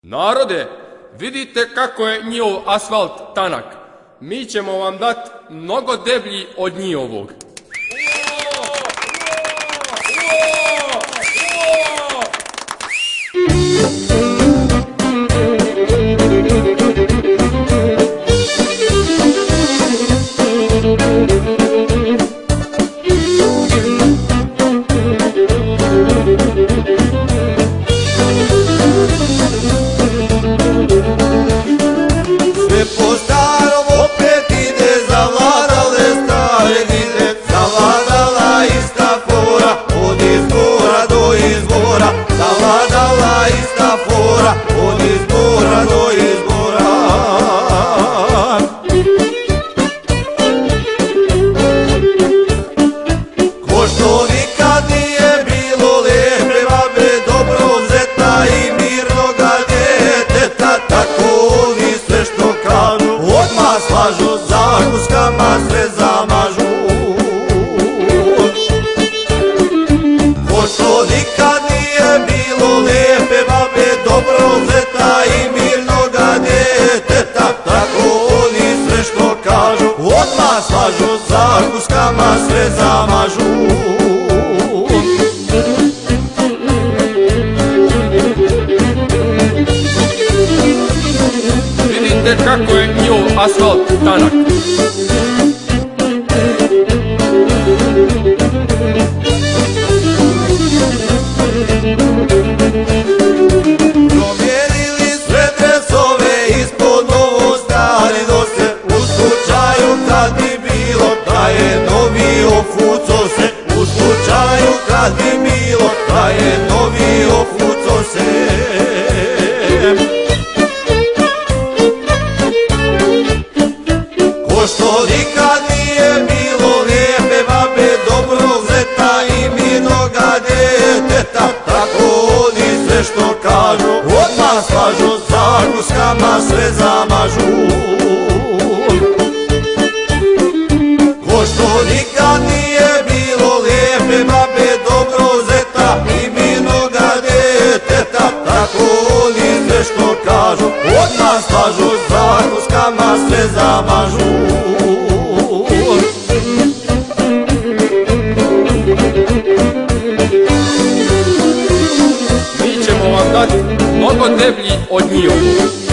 Narode, vidite kako je njihov asfalt tanak. Mi ćemo vam dati mnogo deblji od njihovog. Sve po starom opet ide, zavladale stare vide, zavladala ista fora, od izbora do izbora, zavladala ista fora, od izbora do izbora. Ko što nikad nije bilo lepe babe, dobro zeta i mirnoga djeteta, tako oni sve što kažu odmah slažu, zakuskama sve zamažu. Ko što nikad nije bilo lepe babe, dobro zeta i mirnoga djeteta, tako oni sve što kažu odmah slažu, zakuskama sve zamažu. Vidite kako je njihov asfalt tanak. Promijenili sve dresove, ispod novo stari nose, u slučaju kad bi bilo da je novi ofuco se, u slučaju kad bi bilo da je novi ofuco se. Ko što nikad nije bilo lijepe babe, dobrog zeta i mirnoga djeteta, tako oni sve što kažu odmah slažu, zakuskama sve zamažu. Ko što nikad nije bilo lijepe babe, dobrog zeta i mirnoga djeteta, tako oni sve što kažu odmah slažu, zakuskama sve zamažu. Mi ćemo vam dati mnogo deblji od njihovog.